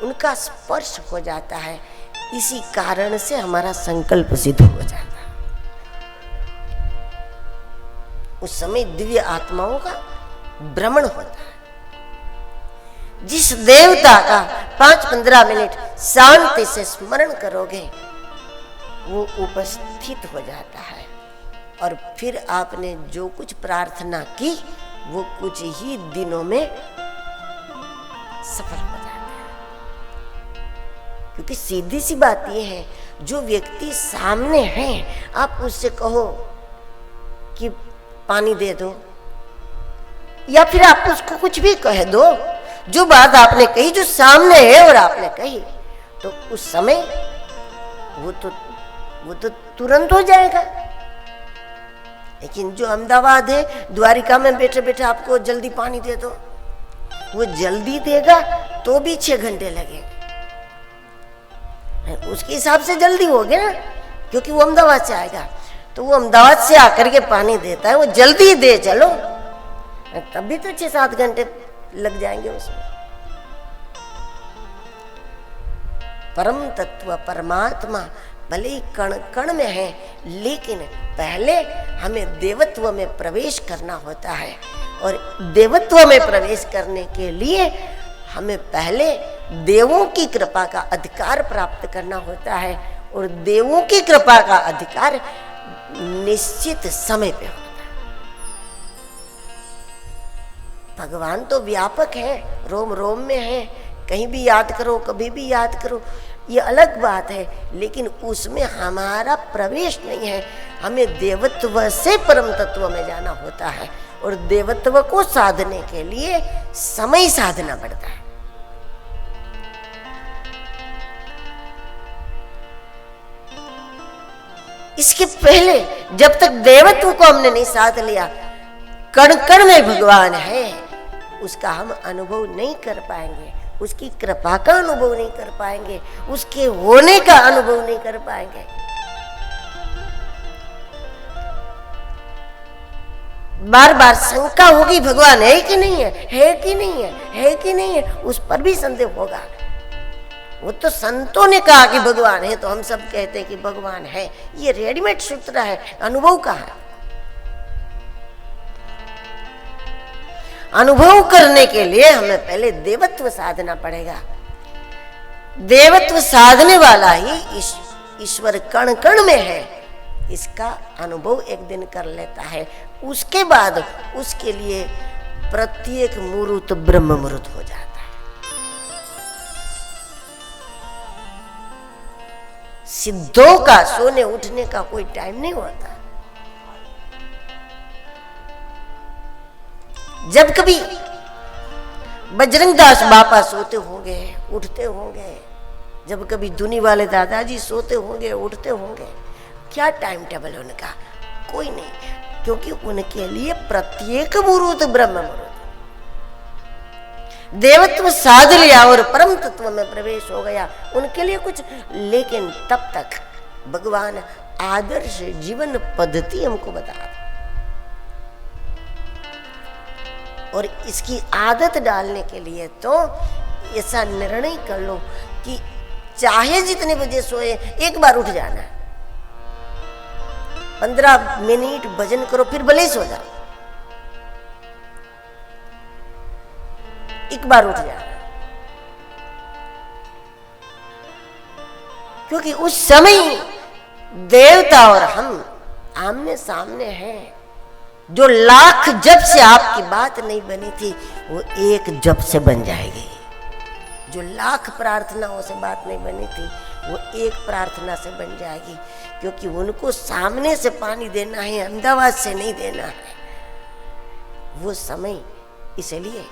उनका स्पर्श हो जाता है। इसी कारण से हमारा संकल्प सिद्ध हो जाता है। उस समय दिव्य आत्माओं का भ्रमण होता है। जिस देवता का 5-15 मिनट शांति से स्मरण करोगे वो उपस्थित हो जाता है, और फिर आपने जो कुछ प्रार्थना की वो कुछ ही दिनों में सफल हो जाता है। क्योंकि सीधी सी बात ये है, जो व्यक्ति सामने है आप उससे कहो कि पानी दे दो, या फिर आप उसको कुछ भी कह दो, जो बात आपने कही जो सामने है और आपने कही, तो उस समय वो तो तुरंत हो जाएगा। लेकिन जो अहमदाबाद है, द्वारिका में बैठे बैठे आपको जल्दी पानी दे दो, वो जल्दी देगा तो भी 6 घंटे लगेंगे। उसके हिसाब से जल्दी हो गया ना, क्योंकि वो अहमदाबाद से आएगा, तो वो अहमदाबाद से आकर के पानी देता है, वो जल्दी दे चलो, तब भी तो 6-7 घंटे लग जाएंगे उसमें। परम तत्व परमात्मा भले ही कण कण में है, लेकिन पहले हमें देवत्व में प्रवेश करना होता है, और देवत्व में प्रवेश करने के लिए हमें पहले देवों की कृपा का अधिकार प्राप्त करना होता है, और देवों की कृपा का अधिकार निश्चित समय पे होता है। भगवान तो व्यापक है, रोम रोम में है, कहीं भी याद करो, कभी भी याद करो, ये अलग बात है, लेकिन उसमें हमारा प्रवेश नहीं है। हमें देवत्व से परम तत्व में जाना होता है, और देवत्व को साधने के लिए समय साधना पड़ता है। इसके पहले जब तक देवत्व को हमने नहीं साध लिया, कण कण में भगवान है, उसका हम अनुभव नहीं कर पाएंगे, उसकी कृपा का अनुभव नहीं कर पाएंगे, उसके होने का अनुभव नहीं कर पाएंगे। बार बार शंका होगी, भगवान है कि नहीं है, है कि नहीं है, है कि नहीं है, उस पर भी संदेह होगा। वो तो संतों ने कहा कि भगवान है, तो हम सब कहते हैं कि भगवान है। ये रेडीमेड सूत्र है, अनुभव का है। अनुभव करने के लिए हमें पहले देवत्व साधना पड़ेगा। देवत्व साधने वाला ही ईश्वर कण कण में है, इसका अनुभव एक दिन कर लेता है। उसके बाद उसके लिए प्रत्येक मुहूर्त ब्रह्म मुहूर्त हो जाता है। सिद्धों का सोने उठने का कोई टाइम नहीं होता। जब कभी बजरंगदास बापा सोते होंगे, उठते होंगे, जब कभी दुनी वाले दादाजी सोते होंगे, उठते होंगे, क्या टाइम टेबल उनका? कोई नहीं, क्योंकि उनके लिए प्रत्येक मुहूर्त ब्रह्म मुहूर्त। देवत्व साध लिया और परम तत्व में प्रवेश हो गया, उनके लिए कुछ। लेकिन तब तक भगवान आदर्श जीवन पद्धति हमको बता रहा, और इसकी आदत डालने के लिए तो ऐसा निर्णय कर लो कि चाहे जितने बजे सोए, एक बार उठ जाना, 15 मिनट भजन करो, फिर भले ही सो जाओ, एक बार उठ जाना। क्योंकि उस समय देवता और हम आमने सामने हैं। जो लाख जप से आपकी बात नहीं बनी थी, वो एक जप से बन जाएगी। जो लाख प्रार्थनाओं से बात नहीं बनी थी, वो एक प्रार्थना से बन जाएगी। क्योंकि उनको सामने से पानी देना है, अहमदाबाद से नहीं देना है। वो समय इसलिए